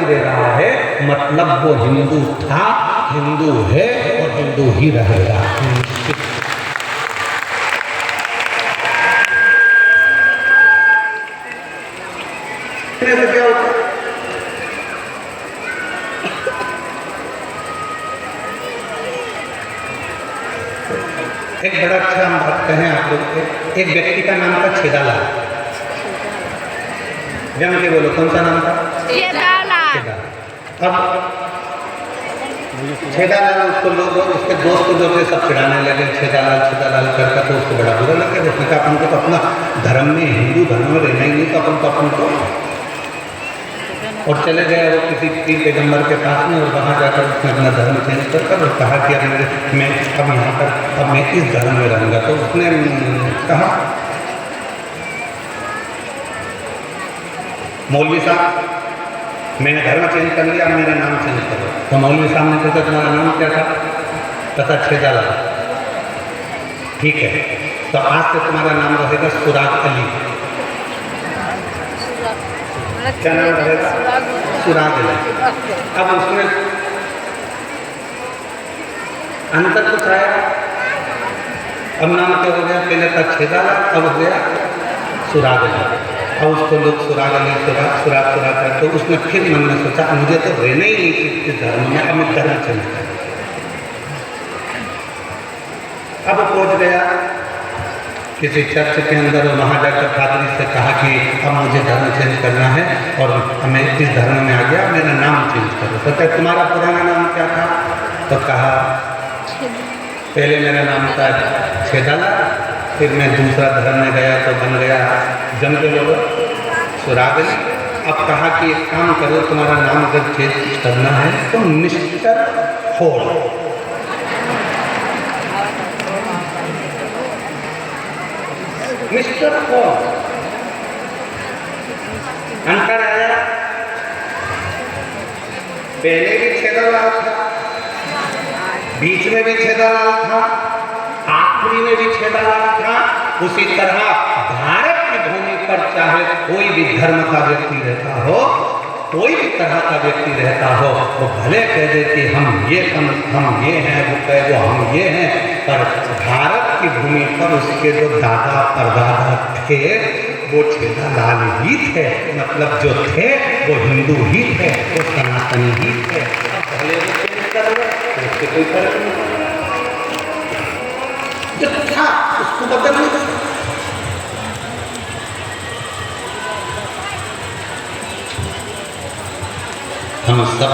दिखाई दे रहा है, मतलब वो हिंदू था, हिंदू है और हिंदू ही रहेगा। क्या होता है? एक बड़ा अच्छा हम बात कहें आप लोग, एक व्यक्ति का नाम था छेदालाल। जम के बोलो, कौन सा नाम था? छेदालाल। अब छेदालाल, उसको लोग, उसके दोस्त जो थे सब चिढ़ाने लगे, छेदालाल छेदालाल करके, तो उसको बड़ा बुरा लगा। उसने कहा अपन को तो अपना धर्म में, हिंदू धर्म में रहना ही नहीं, तो अपन को और चले गए वो किसी पीर पैगंबर के पास में, और वहाँ जाकर उसने अपना धर्म चेंज कर और कहा कि अब मैं अब यहाँ पर अब मैं इस धर्म में रहूँगा। तो उसने कहा, मौलवी साहब मैंने धर्म चेंज कर लिया, अब मेरा नाम चेंज करो। तो मौलवी साहब ने पूछा तुम्हारा नाम क्या था? पता छेदालाल। ठीक है, तो आज से तुम्हारा नाम रहेगा सुराग अली। क्या नाम रहेगा? सुराग अली। अब उसमें अंतर कुछ आया, अब नाम क्या हो गया? पहले था छेदालाल, अब हो गया सुराग अली। अब उसको लोग सुराग अली सुराग करते, तो उसने फिर मन में सोचा मुझे तो रहना ही नहीं इस धर्म में, अब मैं धर्म चेंज कर। अब पहुंच गया किसी चर्च के अंदर, और वहाँ जाकर पादरी से कहा कि अब मुझे धर्म चेंज करना है और मैं इस धर्म में आ गया, मेरा नाम चेंज करो। सोचा तुम्हारा पुराना नाम क्या था? तो कहा पहले मेरा नाम था छेदालाल, फिर मैं दूसरा धर्म में गया तो बन गया जम के लोग सुराग अली। अब कहा कि एक काम करो, तुम्हारा नाम अगर चेंज करना है तो मिस्टर होल। Mister whole. अंतर आया, पहले भी छेदालाल था, बीच में भी छेदालाल था, आखिरी में भी छेदालाल था। उसी तरह भारत की भूमि पर चाहे कोई भी धर्म का व्यक्ति रहता हो, कोई भी तरह का व्यक्ति रहता हो, वो भले कह दे कि हम ये हैं, वो कहे वो हम ये हैं, पर भारत की भूमि पर उसके जो दादा परदादा थे वो छेदालाल ही थे, मतलब जो थे वो हिंदू ही थे, वो सनातनी ही थे। भले वो चेंज कर लो, उससे कोई फर्क नहीं, जो था उसको बदल नहीं। हम सब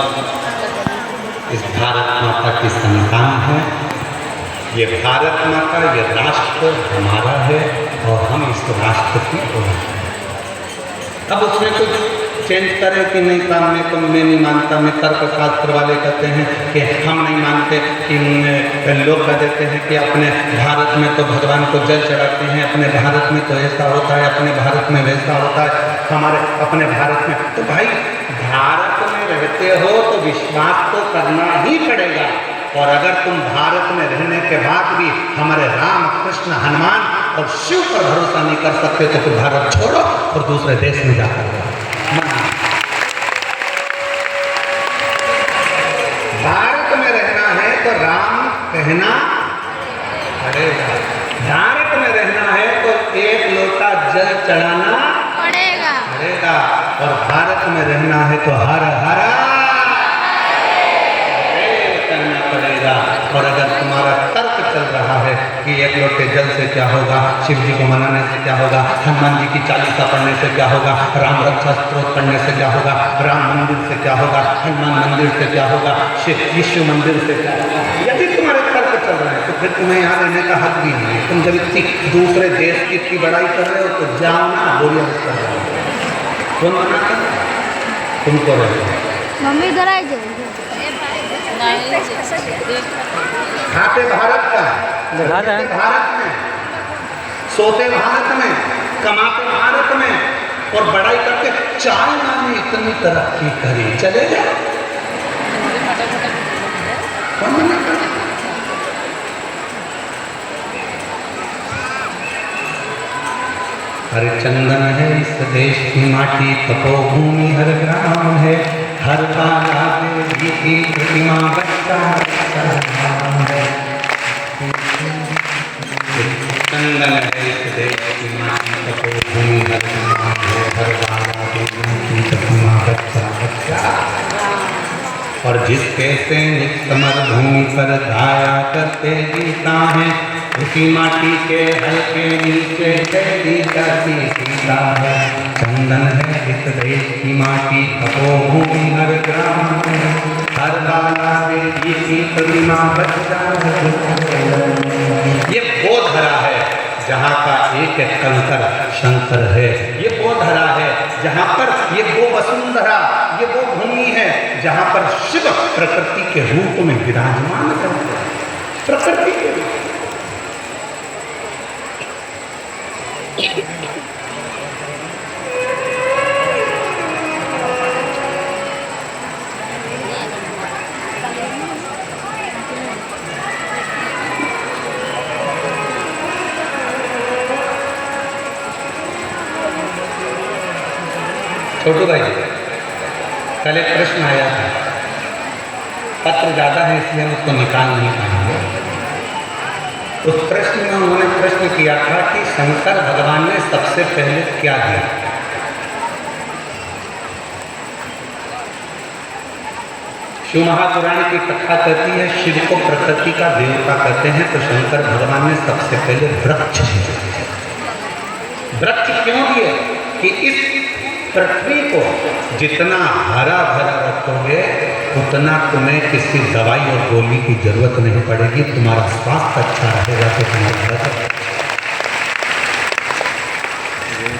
इस भारत माता की संतान हैं। ये भारत माता, ये राष्ट्र हमारा है और हम इस राष्ट्र की ओर हैं। अब उसमें कुछ चेंज करे कि नहीं, काम में तो मैं नहीं मानता। मैं तर्क शास्त्र वाले कहते हैं कि हम नहीं मानते, कि लोग कह देते हैं कि अपने भारत में तो भगवान को जल चढ़ाते हैं, अपने भारत में तो ऐसा होता है, अपने भारत में वैसा होता है, हमारे अपने भारत में। तो भाई भारत में रहते हो तो विश्वास तो करना ही पड़ेगा, और अगर तुम भारत में रहने के बाद भी हमारे राम कृष्ण हनुमान और शिव पर भरोसा नहीं कर सकते तो फिर भारत छोड़ो और दूसरे देश में जाकर रहो। भारत में रहना है तो राम कहना पड़ेगा, भारत में रहना है तो एक लोटा जल चढ़ाना पड़ेगा, और भारत में रहना है तो हर हर करना पड़ेगा। और अगर तुम्हारा तर्क चल रहा है कि एक लोटे जल से क्या होगा, शिव जी को मनाने से क्या होगा, हनुमान जी की चालीसा पढ़ने से क्या होगा, राम रक्षा स्त्रोत पढ़ने से क्या होगा, राम मंदिर से क्या होगा, हनुमान मंदिर से क्या होगा, विश्व मंदिर से क्या होगा, यदि तुम्हारे तर्क चल रहे हैं तो फिर तुम्हें यहाँ रहने का हक भी नहीं है। तुम जब इतनी दूसरे देश की इतनी बड़ाई कर रहे हो तो जाओ ना, बोलिए कर रहे हो, कौन मना कर तुमको रहे। मम्मी इधर आई जाए, खाते भारत का, भारत में, सोते भारत में, कमाते भारत में, और बड़ाई करके चाइना में इतनी तरक्की करी, चले जाए। हर चंदन है इस देश की माटी, तपोभूमि हर ग्राम है, हर और जिसके से निज समर भूमि पर धाया करते जीता है, उसी माटी के हल्के नीचे कैदी करती सीता है। चंदन है इस देश की माटी, तपोभूमि हर ग्राम है, हर बाला बेटी की प्रतिमा बच्चा है। ये वो धरा है जहाँ का एक एक कंकर शंकर है। ये वो धरा है जहाँ पर, ये वो वसुंधरा, ये वो भूमि है जहाँ पर शिव प्रकृति के रूप में विराजमान करते हैं। प्रकृति के रूप छोटू भाई, कल एक प्रश्न आया था, पत्र ज़्यादा है इसलिए हम उसको निकाल नहीं पाएंगे। उस प्रश्न में उन्होंने प्रश्न किया था कि शंकर भगवान ने सबसे पहले क्या दिया। शिव महापुराण की कथा कहती है शिव को प्रकृति का देवता कहते हैं, तो शंकर भगवान ने सबसे पहले वृक्ष दिए। वृक्ष क्यों दिए कि इस पृथ्वी को जितना हरा भरा रखोगे उतना तुम्हें किसी दवाई और गोली की जरूरत नहीं पड़ेगी। तुम्हारा स्वास्थ्य अच्छा रहेगा तो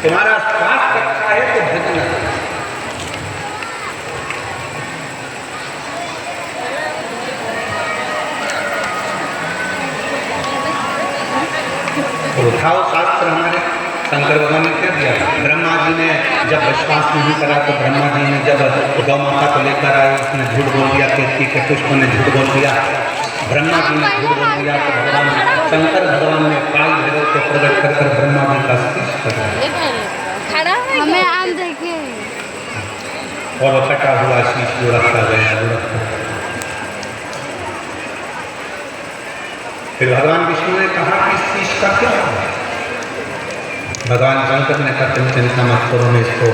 तुम्हारा स्वास्थ्य अच्छा है तो भजन उठाओ। शास्त्र हमारे शंकर भगवान ने क्या दिया? ब्रह्मा जी ने जब विश्वास नहीं करा तो ब्रह्मा जी ने जब गौ माता को लेकर आए, उसने झूठ बोल दिया, केतकी के पुष्प ने झूठ बोल दिया, ब्रह्मा जी ने झूठ बोल दिया, तो भगवान शंकर भगवान ने काल भैरव को प्रकट कर कर ब्रह्मा जी का शीश कटा और कटा हुआ शीश लुढ़कता गया, लुढ़कता। फिर भगवान विष्णु ने कहा कि इस शीश का क्या है? भगवान शंकर ने कहा तुम चिंता मत करो, मैं इसको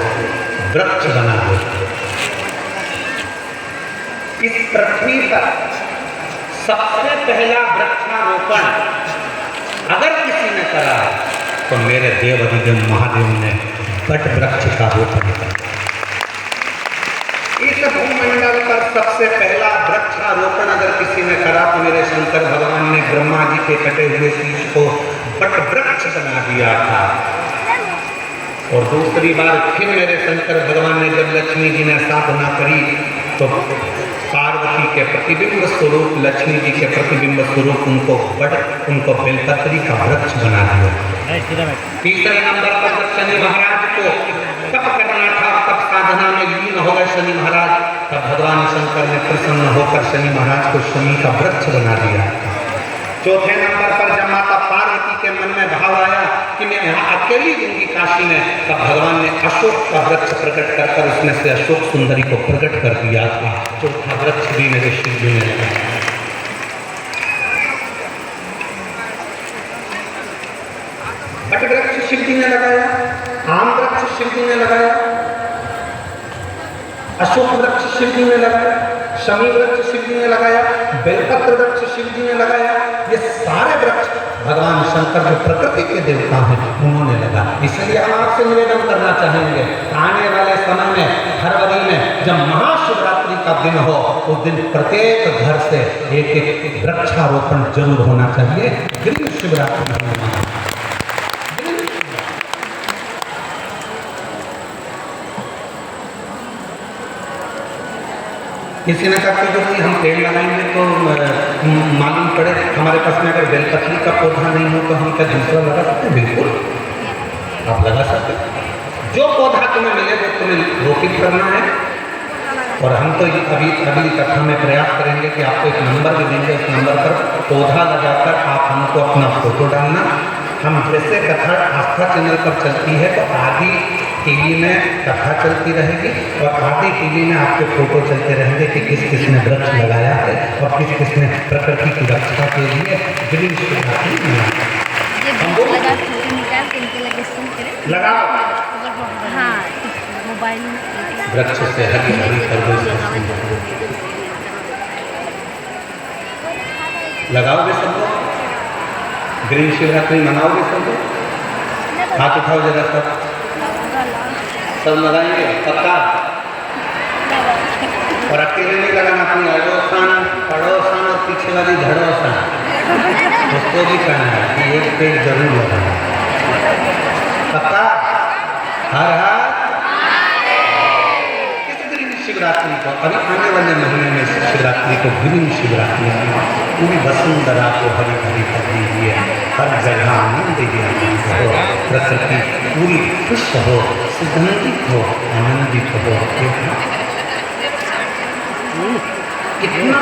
वृक्ष बना दो। इस पृथ्वी पर सबसे पहला वृक्षारोपण अगर किसी ने करा तो मेरे देव अधिदेव महादेव ने वट वृक्ष का रोपण किया। इस भूमंडल पर सबसे पहला वृक्षारोपण अगर किसी ने करा तो मेरे शंकर भगवान ने ब्रह्मा जी के कटे हुए शीश को वट वृक्ष बना दिया था। और दूसरी बार फिर मेरे शंकर भगवान ने जब लक्ष्मी जी ने साधना करी तो पार्वती के प्रतिबिंब स्वरूप, लक्ष्मी जी के प्रतिबिंब स्वरूप उनको बेलपत्री का वृक्ष बना दिया। तीसरे नंबर पर शनि महाराज को तप करना था, तब साधना में लीन हो गए शनि महाराज, तब भगवान शंकर ने प्रसन्न होकर शनि महाराज को शनि का वृक्ष बना दिया। चौथे नंबर पर जब माता पार्वती के मन में भाव आया कि मैं यहाँ अकेली दूंगी काशी में, तब भगवान ने अशोक का वृक्ष प्रकट कर कर उसमें से अशोक सुंदरी को प्रकट कर दिया था। चौथा वृक्ष भी मेरे शिव जी ने लगाया। वट वृक्ष शिव जी ने लगाया, आम वृक्ष शिव जी ने लगाया, अशोक वृक्ष शिव जी ने लगाया, शमी वृक्ष शिव जी ने लगाया, बेलपत्र वृक्ष शिव जी ने लगाया। ये सारे वृक्ष भगवान शंकर जो प्रकृति के देवता हैं उन्होंने लगा। इसलिए हम आपसे निवेदन करना चाहेंगे, आने वाले समय में फरवरी में जब महाशिवरात्रि का दिन हो, उस दिन प्रत्येक घर से एक एक वृक्षारोपण जरूर होना चाहिए। गृह शिवरात्रि किसी ने कहा कि हम पेड़ लगाएंगे तो मालूम पड़े हमारे पास में अगर बेलपत्री का पौधा नहीं हो तो हम क्या दूसरा लगा सकते हैं? बिल्कुल आप लगा सकते हैं। जो पौधा तुम्हें मिले वो तुम्हें रोपित करना है। और हम तो अभी अगली कथा में प्रयास करेंगे कि आपको एक नंबर भी देंगे, उस नंबर पर पौधा लगाकर आप हमको अपना फोटो डालना। हम जैसे कथा आस्था चैनल पर चलती है तो आदि टीवी में कथा चलती रहेगी और आदि टीवी में आपके फोटो चलते रहेंगे कि किस किस ने वृक्ष लगाया है और किस किस ने प्रकृति की रक्षा के लिए ग्रीन लगाओ। हाँ, मोबाइल वृक्ष से हरी हरी लगाओगे सब लोग? ग्रीन शिवरात्रि मनाओगे सब लोग? हाथ उठाओ जरा सब लगाएंगे पक्का? और अकेले नहीं लगाना, अपनी अड़ोसन पड़ोसन और पीछे वाली धड़ोसन उसको भी करना है कि एक पेड़ जरूर लगाना। पक्का? हर हर शिवरात्रि को अभी आने वाले महीने में शिवरात्रि को ग्रीन शिवरात्रि पूरी वसुंधरा को हरी भरी कर दीजिए। हर जगह आनंद हो, प्रकृति पूरी खुश हो, सुगंधित हो, आनंदित हो। कितना